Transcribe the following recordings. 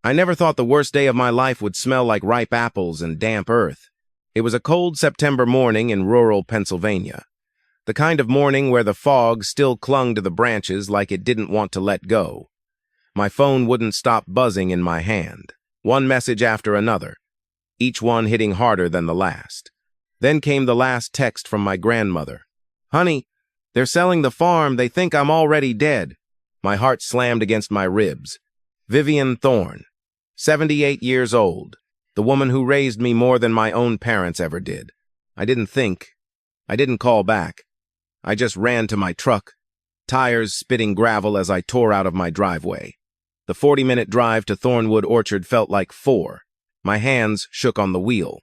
I never thought the worst day of my life would smell like ripe apples and damp earth. It was a cold September morning in rural Pennsylvania. The kind of morning where the fog still clung to the branches like it didn't want to let go. My phone wouldn't stop buzzing in my hand, one message after another, each one hitting harder than the last. Then came the last text from my grandmother. "Honey, they're selling the farm. They think I'm already dead." My heart slammed against my ribs. Vivian Thorne, 78 years old, the woman who raised me more than my own parents ever did. I didn't think. I didn't call back. I just ran to my truck, tires spitting gravel as I tore out of my driveway. The 40-minute drive to Thornwood Orchard felt like 4. My hands shook on the wheel.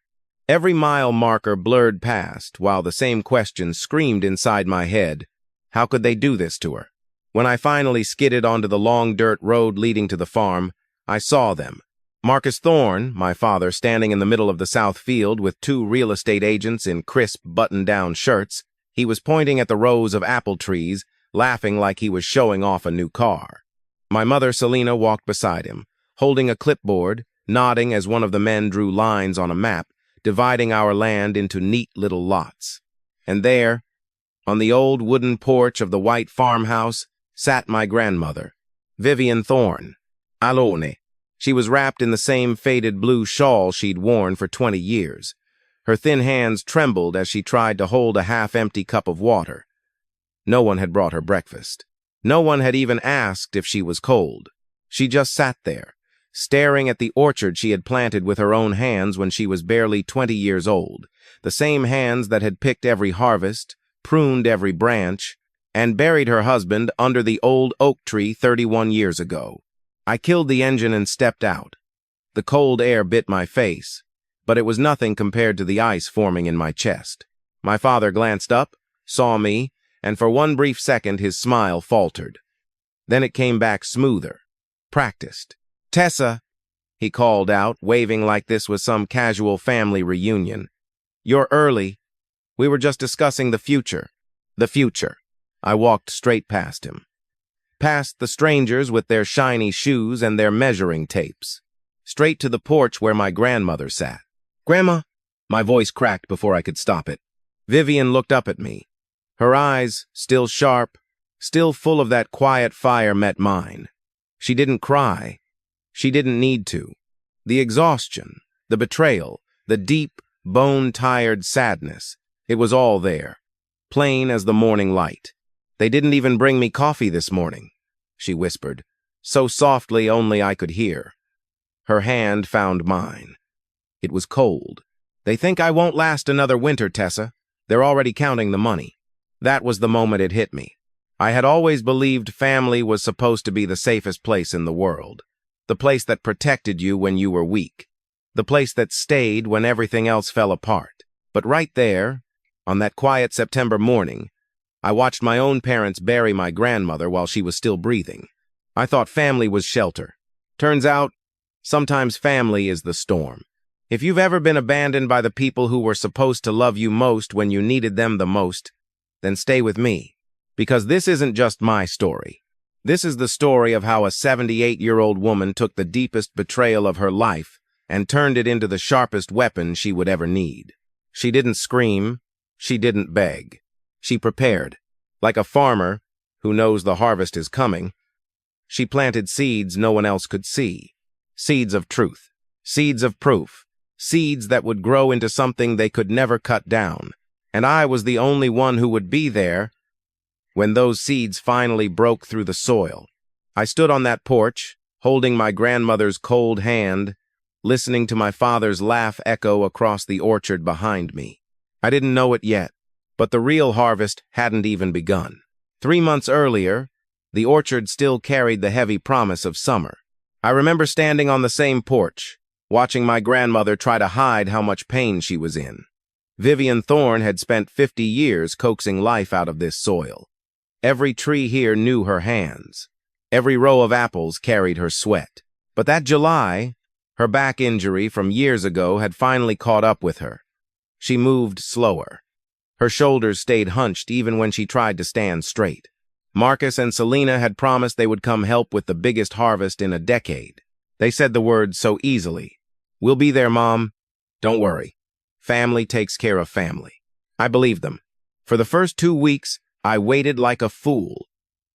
Every mile marker blurred past, while the same question screamed inside my head. How could they do this to her? When I finally skidded onto the long dirt road leading to the farm, I saw them. Marcus Thorne, my father, standing in the middle of the south field with 2 real estate agents in crisp button-down shirts. He was pointing at the rows of apple trees, laughing like he was showing off a new car. My mother, Selina, walked beside him, holding a clipboard, nodding as one of the men drew lines on a map, dividing our land into neat little lots. And there, on the old wooden porch of the white farmhouse, sat my grandmother, Vivian Thorne, alone. She was wrapped in the same faded blue shawl she'd worn for 20 years. Her thin hands trembled as she tried to hold a half-empty cup of water. No one had brought her breakfast. No one had even asked if she was cold. She just sat there, staring at the orchard she had planted with her own hands when she was barely 20 years old, the same hands that had picked every harvest, pruned every branch, and buried her husband under the old oak tree 31 years ago. I killed the engine and stepped out. The cold air bit my face, but it was nothing compared to the ice forming in my chest. My father glanced up, saw me, and for one brief second his smile faltered. Then it came back smoother, practiced. "Tessa," he called out, waving like this was some casual family reunion. "You're early. We were just discussing the future." The future. I walked straight past him. Past the strangers with their shiny shoes and their measuring tapes. Straight to the porch where my grandmother sat. "Grandma," my voice cracked before I could stop it. Vivian looked up at me. Her eyes, still sharp, still full of that quiet fire, met mine. She didn't cry. She didn't need to. The exhaustion, the betrayal, the deep, bone-tired sadness, it was all there, plain as the morning light. "They didn't even bring me coffee this morning," she whispered, so softly only I could hear. Her hand found mine. It was cold. "They think I won't last another winter, Tessa. They're already counting the money." That was the moment it hit me. I had always believed family was supposed to be the safest place in the world. The place that protected you when you were weak. The place that stayed when everything else fell apart. But right there, on that quiet September morning, I watched my own parents bury my grandmother while she was still breathing. I thought family was shelter. Turns out, sometimes family is the storm. If you've ever been abandoned by the people who were supposed to love you most when you needed them the most, then stay with me. Because this isn't just my story. This is the story of how a 78-year-old woman took the deepest betrayal of her life and turned it into the sharpest weapon she would ever need. She didn't scream. She didn't beg. She prepared. Like a farmer who knows the harvest is coming, she planted seeds no one else could see. Seeds of truth. Seeds of proof. Seeds that would grow into something they could never cut down. And I was the only one who would be there when those seeds finally broke through the soil. I stood on that porch, holding my grandmother's cold hand, listening to my father's laugh echo across the orchard behind me. I didn't know it yet, but the real harvest hadn't even begun. 3 months earlier, the orchard still carried the heavy promise of summer. I remember standing on the same porch, watching my grandmother try to hide how much pain she was in. Vivian Thorne had spent 50 years coaxing life out of this soil. Every tree here knew her hands. Every row of apples carried her sweat. But that July, her back injury from years ago had finally caught up with her. She moved slower. Her shoulders stayed hunched even when she tried to stand straight. Marcus and Selina had promised they would come help with the biggest harvest in a decade. They said the words so easily. "We'll be there, Mom. Don't worry. Family takes care of family." I believed them. For the first 2 weeks, I waited like a fool.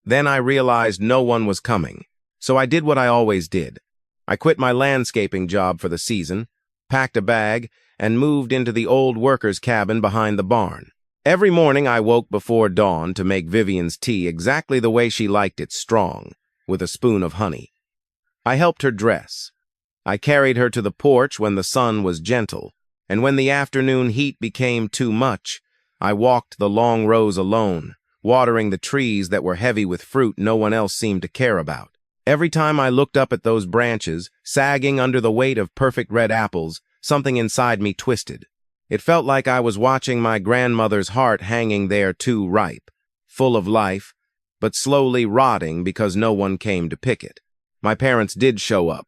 Then I realized no one was coming, so I did what I always did. I quit my landscaping job for the season, packed a bag, and moved into the old workers' cabin behind the barn. Every morning I woke before dawn to make Vivian's tea exactly the way she liked it, strong, with a spoon of honey. I helped her dress. I carried her to the porch when the sun was gentle, and when the afternoon heat became too much, I walked the long rows alone, watering the trees that were heavy with fruit no one else seemed to care about. Every time I looked up at those branches, sagging under the weight of perfect red apples, something inside me twisted. It felt like I was watching my grandmother's heart hanging there too ripe, full of life, but slowly rotting because no one came to pick it. My parents did show up.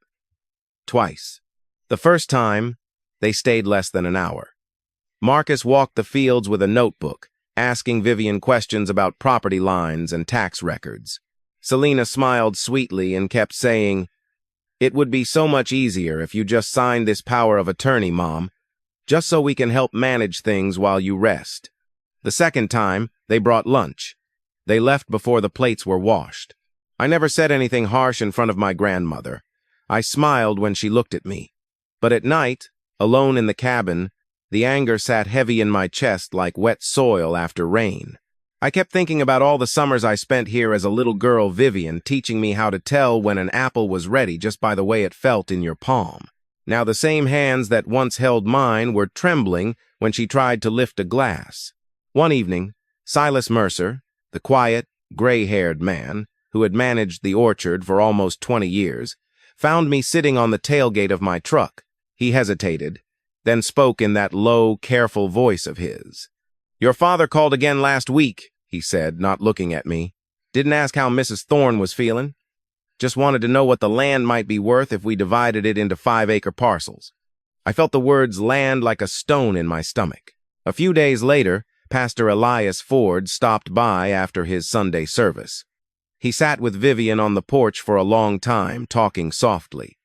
Twice. The first time, they stayed less than an hour. Marcus walked the fields with a notebook, asking Vivian questions about property lines and tax records. Selena smiled sweetly and kept saying, "It would be so much easier if you just signed this power of attorney, Mom, just so we can help manage things while you rest." The second time, they brought lunch. They left before the plates were washed. I never said anything harsh in front of my grandmother. I smiled when she looked at me. But at night, alone in the cabin, the anger sat heavy in my chest like wet soil after rain. I kept thinking about all the summers I spent here as a little girl, Vivian, teaching me how to tell when an apple was ready just by the way it felt in your palm. Now the same hands that once held mine were trembling when she tried to lift a glass. One evening, Silas Mercer, the quiet, gray-haired man who had managed the orchard for almost 20 years, found me sitting on the tailgate of my truck. He hesitated, then spoke in that low, careful voice of his. "Your father called again last week," he said, not looking at me. "Didn't ask how Mrs. Thorne was feeling. Just wanted to know what the land might be worth if we divided it into 5-acre parcels." I felt the words land like a stone in my stomach. A few days later, Pastor Elias Ford stopped by after his Sunday service. He sat with Vivian on the porch for a long time, talking softly.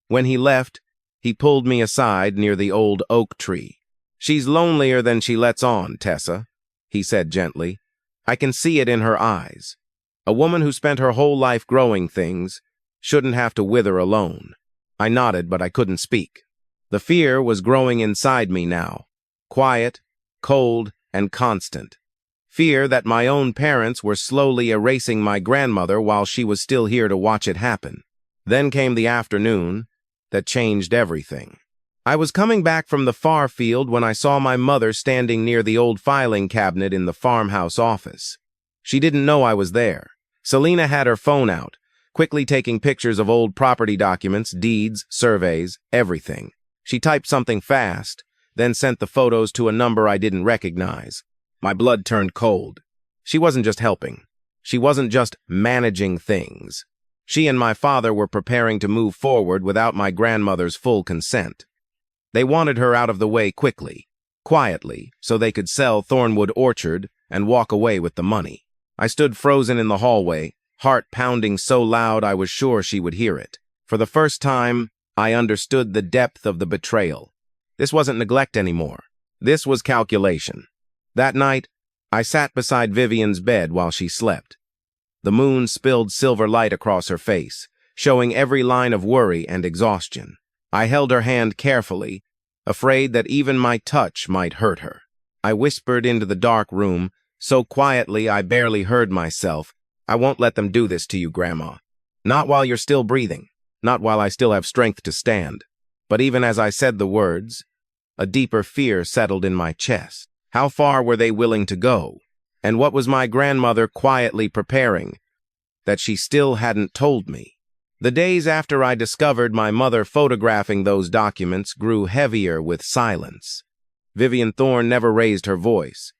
When he left, he pulled me aside near the old oak tree. "She's lonelier than she lets on, Tessa," he said gently. "I can see it in her eyes. A woman who spent her whole life growing things shouldn't have to wither alone." I nodded, but I couldn't speak. The fear was growing inside me now, quiet, cold, and constant. Fear that my own parents were slowly erasing my grandmother while she was still here to watch it happen. Then came the afternoon that changed everything. I was coming back from the far field when I saw my mother standing near the old filing cabinet in the farmhouse office. She didn't know I was there. Selena had her phone out, quickly taking pictures of old property documents, deeds, surveys, everything. She typed something fast, then sent the photos to a number I didn't recognize. My blood turned cold. She wasn't just helping. She wasn't just managing things. She and my father were preparing to move forward without my grandmother's full consent. They wanted her out of the way quickly, quietly, so they could sell Thornwood Orchard and walk away with the money. I stood frozen in the hallway, heart pounding so loud I was sure she would hear it. For the first time, I understood the depth of the betrayal. This wasn't neglect anymore. This was calculation. That night, I sat beside Vivian's bed while she slept. The moon spilled silver light across her face, showing every line of worry and exhaustion. I held her hand carefully, afraid that even my touch might hurt her. I whispered into the dark room, so quietly I barely heard myself, "I won't let them do this to you, Grandma. Not while you're still breathing, not while I still have strength to stand." But even as I said the words, a deeper fear settled in my chest. How far were they willing to go? And what was my grandmother quietly preparing that she still hadn't told me? The days after I discovered my mother photographing those documents grew heavier with silence. Vivian Thorne never raised her voice.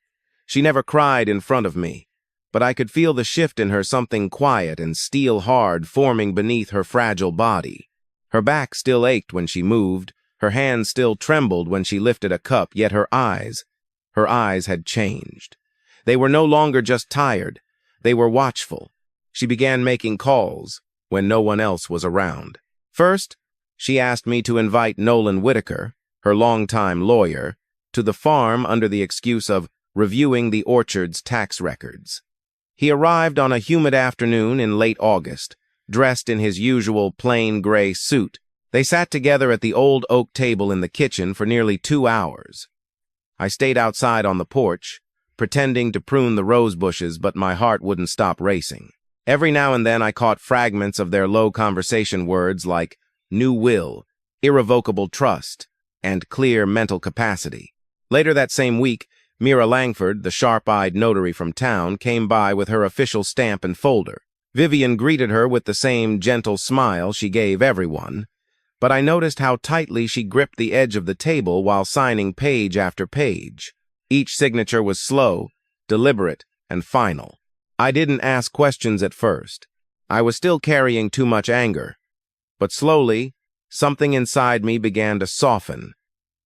She never cried in front of me, but I could feel the shift in her, something quiet and steel-hard forming beneath her fragile body. Her back still ached when she moved, her hands still trembled when she lifted a cup, yet her eyes had changed. They were no longer just tired, they were watchful. She began making calls when no one else was around. First, she asked me to invite Nolan Whitaker, her longtime lawyer, to the farm under the excuse of reviewing the orchard's tax records. He arrived on a humid afternoon in late August, dressed in his usual plain gray suit. They sat together at the old oak table in the kitchen for nearly 2 hours. I stayed outside on the porch, pretending to prune the rose bushes, but my heart wouldn't stop racing. Every now and then I caught fragments of their low conversation words like new will, irrevocable trust, and clear mental capacity. Later that same week, Mira Langford, the sharp-eyed notary from town, came by with her official stamp and folder. Vivian greeted her with the same gentle smile she gave everyone, but I noticed how tightly she gripped the edge of the table while signing page after page. Each signature was slow, deliberate, and final. I didn't ask questions at first. I was still carrying too much anger. But slowly, something inside me began to soften,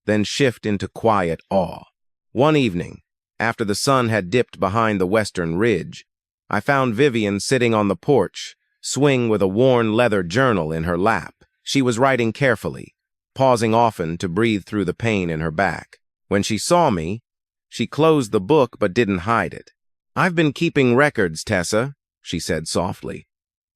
then shift into quiet awe. One evening, after the sun had dipped behind the western ridge, I found Vivian sitting on the porch, swing with a worn leather journal in her lap. She was writing carefully, pausing often to breathe through the pain in her back. When she saw me, she closed the book but didn't hide it. "I've been keeping records, Tessa," she said softly.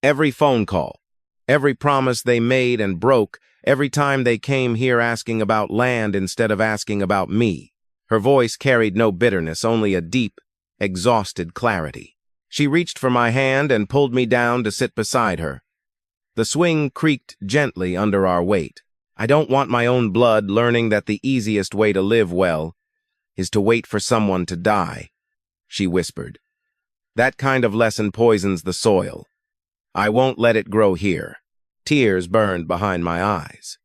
"Every phone call, every promise they made and broke, every time they came here asking about land instead of asking about me." Her voice carried no bitterness, only a deep, exhausted clarity. She reached for my hand and pulled me down to sit beside her. The swing creaked gently under our weight. "I don't want my own blood learning that the easiest way to live well is to wait for someone to die," she whispered. "That kind of lesson poisons the soil. I won't let it grow here." Tears burned behind my eyes.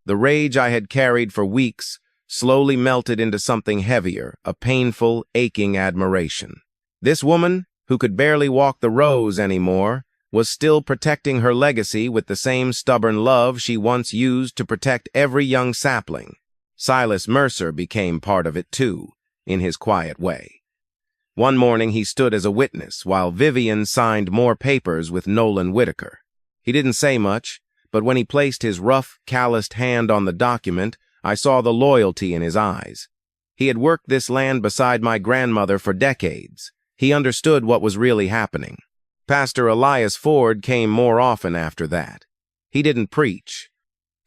The rage I had carried for weeks slowly melted into something heavier, a painful, aching admiration. This woman, who could barely walk the rows anymore, was still protecting her legacy with the same stubborn love she once used to protect every young sapling. Silas Mercer became part of it too, in his quiet way. One morning he stood as a witness while Vivian signed more papers with Nolan Whitaker. He didn't say much, but when he placed his rough, calloused hand on the document, I saw the loyalty in his eyes. He had worked this land beside my grandmother for decades. He understood what was really happening. Pastor Elias Ford came more often after that. He didn't preach.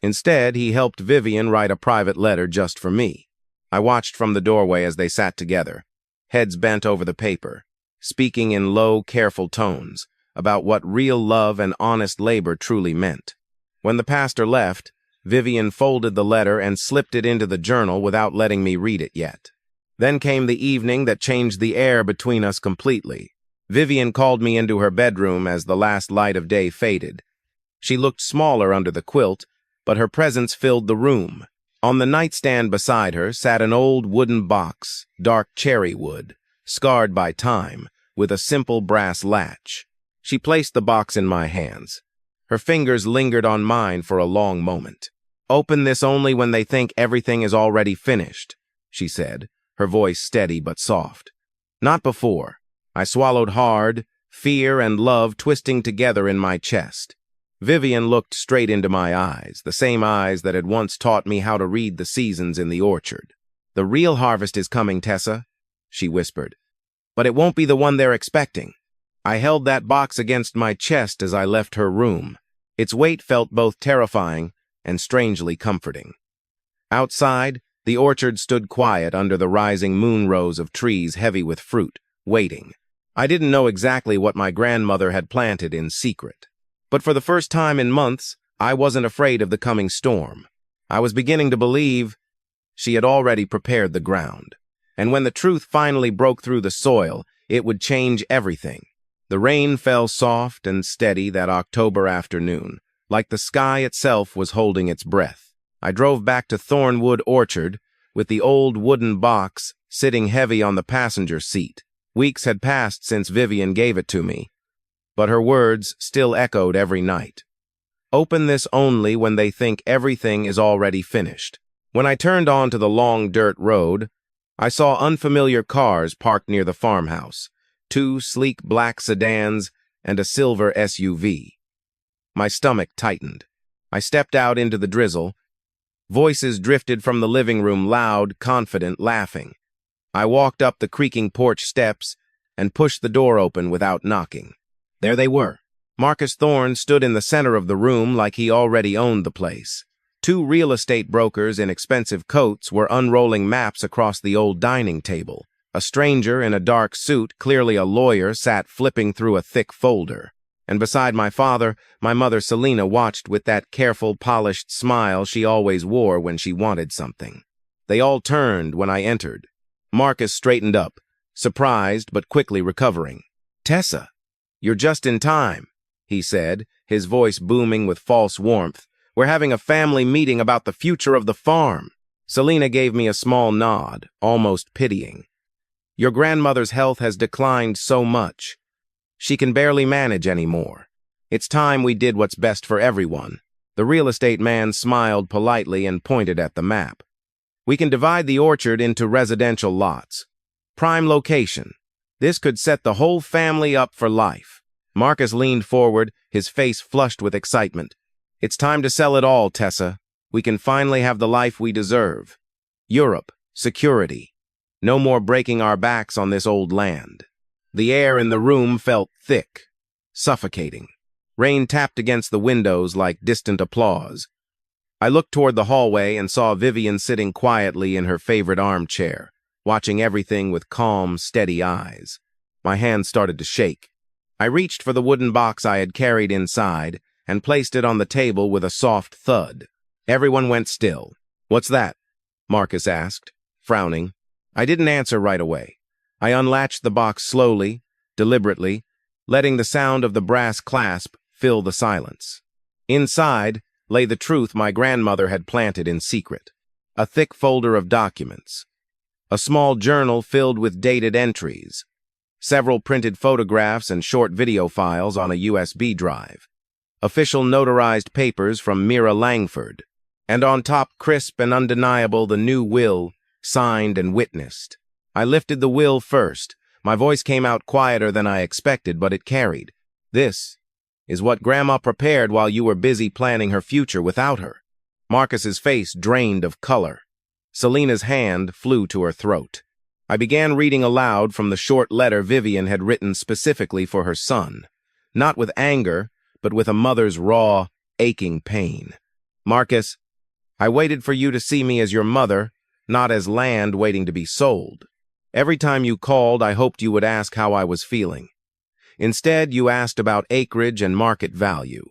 Instead, he helped Vivian write a private letter just for me. I watched from the doorway as they sat together, heads bent over the paper, speaking in low, careful tones about what real love and honest labor truly meant. When the pastor left, Vivian folded the letter and slipped it into the journal without letting me read it yet. Then came the evening that changed the air between us completely. Vivian called me into her bedroom as the last light of day faded. She looked smaller under the quilt, but her presence filled the room. On the nightstand beside her sat an old wooden box, dark cherry wood, scarred by time, with a simple brass latch. She placed the box in my hands. Her fingers lingered on mine for a long moment. "Open this only when they think everything is already finished," she said, her voice steady but soft. "Not before." I swallowed hard, fear and love twisting together in my chest. Vivian looked straight into my eyes, the same eyes that had once taught me how to read the seasons in the orchard. "The real harvest is coming, Tessa," she whispered. "But it won't be the one they're expecting." I held that box against my chest as I left her room. Its weight felt both terrifying and strangely comforting. Outside, the orchard stood quiet under the rising moon rows of trees heavy with fruit, waiting. I didn't know exactly what my grandmother had planted in secret. But for the first time in months, I wasn't afraid of the coming storm. I was beginning to believe she had already prepared the ground. And when the truth finally broke through the soil, it would change everything. The rain fell soft and steady that October afternoon, like the sky itself was holding its breath. I drove back to Thornwood Orchard with the old wooden box sitting heavy on the passenger seat. Weeks had passed since Vivian gave it to me, but her words still echoed every night. "Open this only when they think everything is already finished." When I turned onto the long dirt road, I saw unfamiliar cars parked near the farmhouse, 2 sleek black sedans and a silver SUV. My stomach tightened. I stepped out into the drizzle. Voices drifted from the living room, loud, confident, laughing. I walked up the creaking porch steps and pushed the door open without knocking. There they were. Marcus Thorne stood in the center of the room like he already owned the place. Two real estate brokers in expensive coats were unrolling maps across the old dining table. A stranger in a dark suit, clearly a lawyer, sat flipping through a thick folder. And beside my father, my mother Selina watched with that careful, polished smile she always wore when she wanted something. They all turned when I entered. Marcus straightened up, surprised but quickly recovering. "Tessa, you're just in time," he said, his voice booming with false warmth. "We're having a family meeting about the future of the farm." Selina gave me a small nod, almost pitying. "Your grandmother's health has declined so much. She can barely manage anymore. It's time we did what's best for everyone." The real estate man smiled politely and pointed at the map. "We can divide the orchard into residential lots. Prime location. This could set the whole family up for life." Marcus leaned forward, his face flushed with excitement. "It's time to sell it all, Tessa. We can finally have the life we deserve. Europe, security. No more breaking our backs on this old land." The air in the room felt thick, suffocating. Rain tapped against the windows like distant applause. I looked toward the hallway and saw Vivian sitting quietly in her favorite armchair, watching everything with calm, steady eyes. My hands started to shake. I reached for the wooden box I had carried inside and placed it on the table with a soft thud. Everyone went still. "What's that?" Marcus asked, frowning. I didn't answer right away. I unlatched the box slowly, deliberately, letting the sound of the brass clasp fill the silence. Inside lay the truth my grandmother had planted in secret. A thick folder of documents. A small journal filled with dated entries. Several printed photographs and short video files on a USB drive. Official notarized papers from Mira Langford. And on top, crisp and undeniable, the new will, signed and witnessed. I lifted the will first. My voice came out quieter than I expected, but it carried. "This is what Grandma prepared while you were busy planning her future without her." Marcus's face drained of color. Selina's hand flew to her throat. I began reading aloud from the short letter Vivian had written specifically for her son, not with anger, but with a mother's raw, aching pain. "Marcus, I waited for you to see me as your mother, not as land waiting to be sold. Every time you called, I hoped you would ask how I was feeling. Instead, you asked about acreage and market value.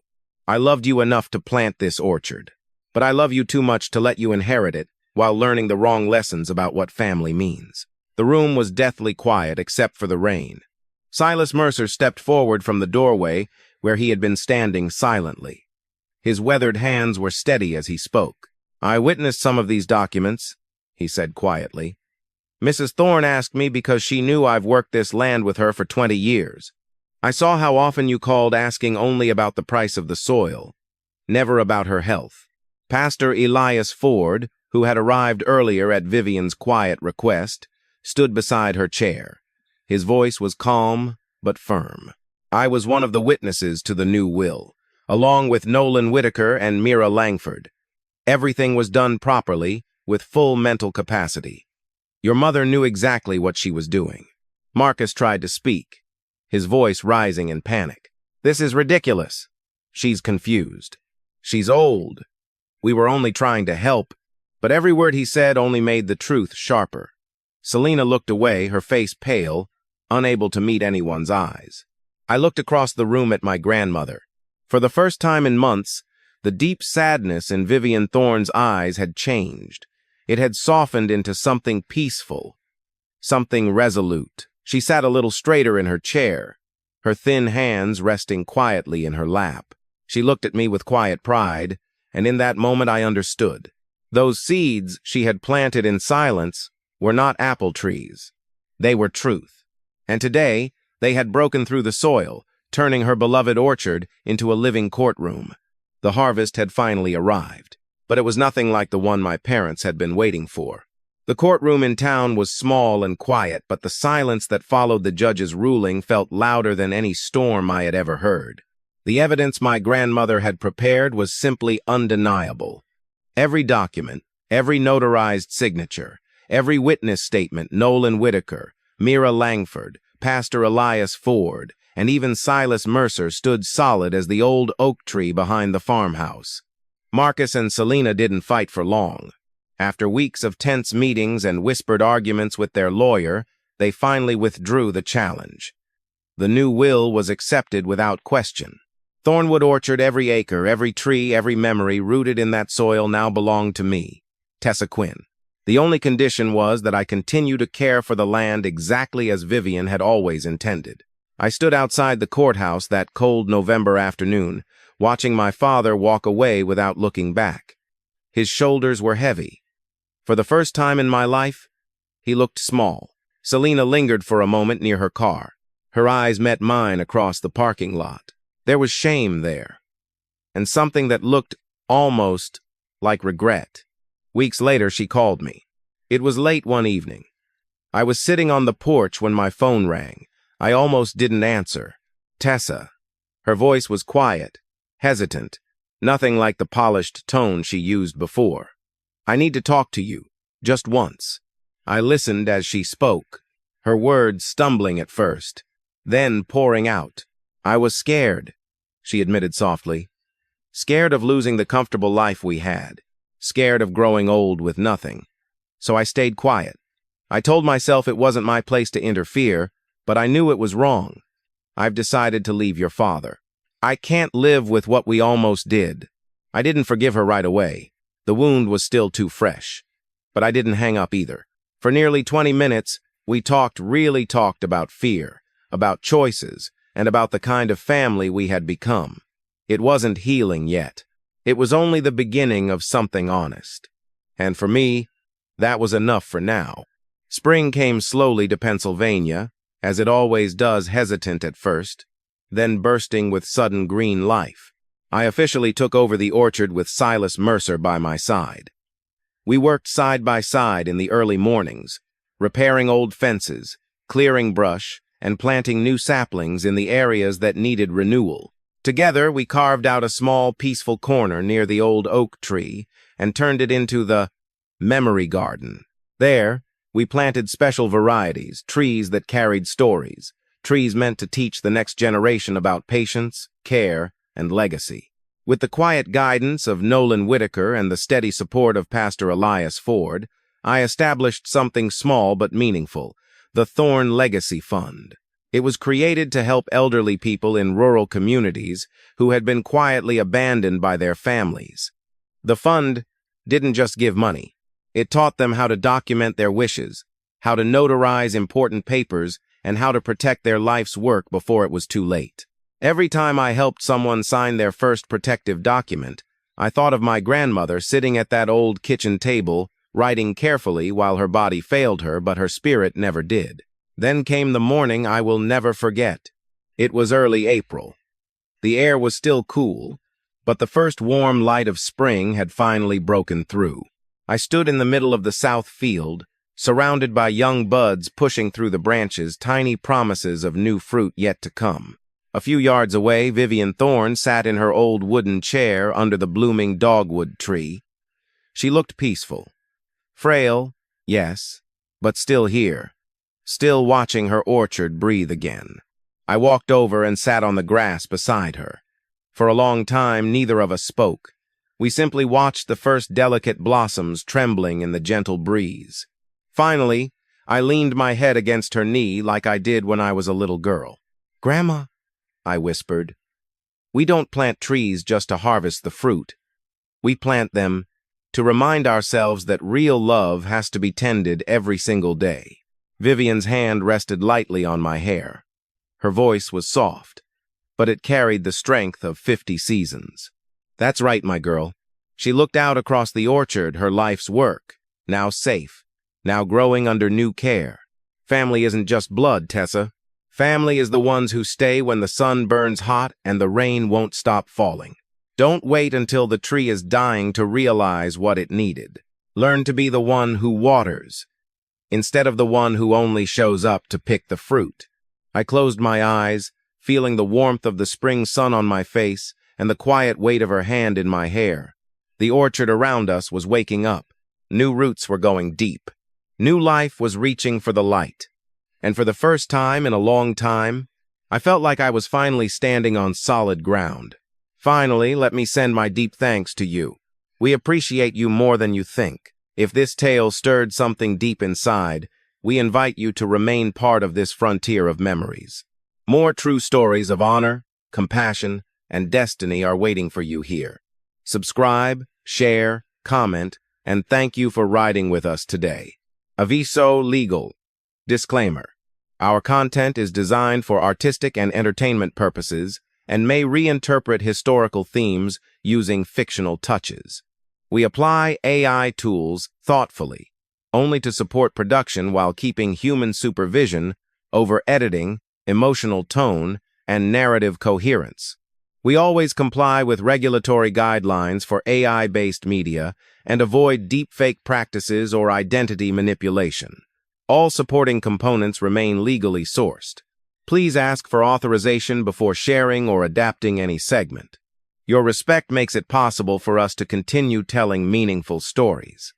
I loved you enough to plant this orchard, but I love you too much to let you inherit it while learning the wrong lessons about what family means." The room was deathly quiet except for the rain. Silas Mercer stepped forward from the doorway where he had been standing silently. His weathered hands were steady as he spoke. "I witnessed some of these documents," he said quietly. "Mrs. Thorne asked me because she knew I've worked this land with her for 20 years. I saw how often you called asking only about the price of the soil, never about her health." Pastor Elias Ford, who had arrived earlier at Vivian's quiet request, stood beside her chair. His voice was calm but firm. "I was one of the witnesses to the new will, along with Nolan Whitaker and Mira Langford. Everything was done properly, with full mental capacity. Your mother knew exactly what she was doing." Marcus tried to speak, his voice rising in panic. "This is ridiculous." "She's confused. She's old. We were only trying to help." But every word he said only made the truth sharper. Selina looked away, her face pale, unable to meet anyone's eyes. I looked across the room at my grandmother. For the first time in months, the deep sadness in Vivian Thorne's eyes had changed. It had softened into something peaceful, something resolute. She sat a little straighter in her chair, her thin hands resting quietly in her lap. She looked at me with quiet pride, and in that moment I understood. Those seeds she had planted in silence were not apple trees. They were truth. And today, they had broken through the soil, turning her beloved orchard into a living courtroom. The harvest had finally arrived, but it was nothing like the one my parents had been waiting for. The courtroom in town was small and quiet, but the silence that followed the judge's ruling felt louder than any storm I had ever heard. The evidence my grandmother had prepared was simply undeniable. Every document, every notarized signature, every witness statement, Nolan Whitaker, Mira Langford, Pastor Elias Ford, and even Silas Mercer stood solid as the old oak tree behind the farmhouse. Marcus and Selena didn't fight for long. After weeks of tense meetings and whispered arguments with their lawyer, they finally withdrew the challenge. The new will was accepted without question. Thornwood Orchard, every acre, every tree, every memory rooted in that soil now belonged to me, Tessa Quinn. The only condition was that I continue to care for the land exactly as Vivian had always intended. I stood outside the courthouse that cold November afternoon, watching my father walk away without looking back. His shoulders were heavy. For the first time in my life, he looked small. Selena lingered for a moment near her car. Her eyes met mine across the parking lot. There was shame there, and something that looked almost like regret. Weeks later, she called me. It was late one evening. I was sitting on the porch when my phone rang. I almost didn't answer. Tessa. Her voice was quiet, hesitant, nothing like the polished tone she used before. I need to talk to you, just once. I listened as she spoke, her words stumbling at first, then pouring out. I was scared, she admitted softly. Scared of losing the comfortable life we had. Scared of growing old with nothing. So I stayed quiet. I told myself it wasn't my place to interfere, but I knew it was wrong. I've decided to leave your father. I can't live with what we almost did. I didn't forgive her right away. The wound was still too fresh. But I didn't hang up either. For nearly 20 minutes, we really talked about fear, about choices, and about the kind of family we had become. It wasn't healing yet. It was only the beginning of something honest. And for me, that was enough for now. Spring came slowly to Pennsylvania, as it always does, hesitant at first, then bursting with sudden green life. I officially took over the orchard with Silas Mercer by my side. We worked side by side in the early mornings, repairing old fences, clearing brush, and planting new saplings in the areas that needed renewal. Together, we carved out a small, peaceful corner near the old oak tree and turned it into the memory garden. There, we planted special varieties, trees that carried stories, trees meant to teach the next generation about patience, care, and legacy. With the quiet guidance of Nolan Whitaker and the steady support of Pastor Elias Ford, I established something small but meaningful, the Thorne Legacy Fund. It was created to help elderly people in rural communities who had been quietly abandoned by their families. The fund didn't just give money. It taught them how to document their wishes, how to notarize important papers, and how to protect their life's work before it was too late. Every time I helped someone sign their first protective document, I thought of my grandmother sitting at that old kitchen table, writing carefully while her body failed her, but her spirit never did. Then came the morning I will never forget. It was early April. The air was still cool, but the first warm light of spring had finally broken through. I stood in the middle of the south field, surrounded by young buds pushing through the branches, tiny promises of new fruit yet to come. A few yards away, Vivian Thorne sat in her old wooden chair under the blooming dogwood tree. She looked peaceful. Frail, yes, but still here. Still watching her orchard breathe again. I walked over and sat on the grass beside her. For a long time, neither of us spoke. We simply watched the first delicate blossoms trembling in the gentle breeze. Finally, I leaned my head against her knee like I did when I was a little girl. "Grandma," I whispered, "we don't plant trees just to harvest the fruit. We plant them to remind ourselves that real love has to be tended every single day." Vivian's hand rested lightly on my hair. Her voice was soft, but it carried the strength of 50 seasons. "That's right, my girl." She looked out across the orchard, her life's work, now safe, now growing under new care. Family isn't just blood, Tessa. Family is the ones who stay when the sun burns hot and the rain won't stop falling. Don't wait until the tree is dying to realize what it needed. Learn to be the one who waters, instead of the one who only shows up to pick the fruit. I closed my eyes, feeling the warmth of the spring sun on my face and the quiet weight of her hand in my hair. The orchard around us was waking up. New roots were going deep. New life was reaching for the light. And for the first time in a long time, I felt like I was finally standing on solid ground. Finally, let me send my deep thanks to you. We appreciate you more than you think. If this tale stirred something deep inside, we invite you to remain part of this frontier of memories. More true stories of honor, compassion, and destiny are waiting for you here. Subscribe, share, comment, and thank you for riding with us today. Aviso Legal. Disclaimer. Our content is designed for artistic and entertainment purposes and may reinterpret historical themes using fictional touches. We apply AI tools thoughtfully, only to support production while keeping human supervision over editing, emotional tone, and narrative coherence. We always comply with regulatory guidelines for AI-based media and avoid deepfake practices or identity manipulation. All supporting components remain legally sourced. Please ask for authorization before sharing or adapting any segment. Your respect makes it possible for us to continue telling meaningful stories.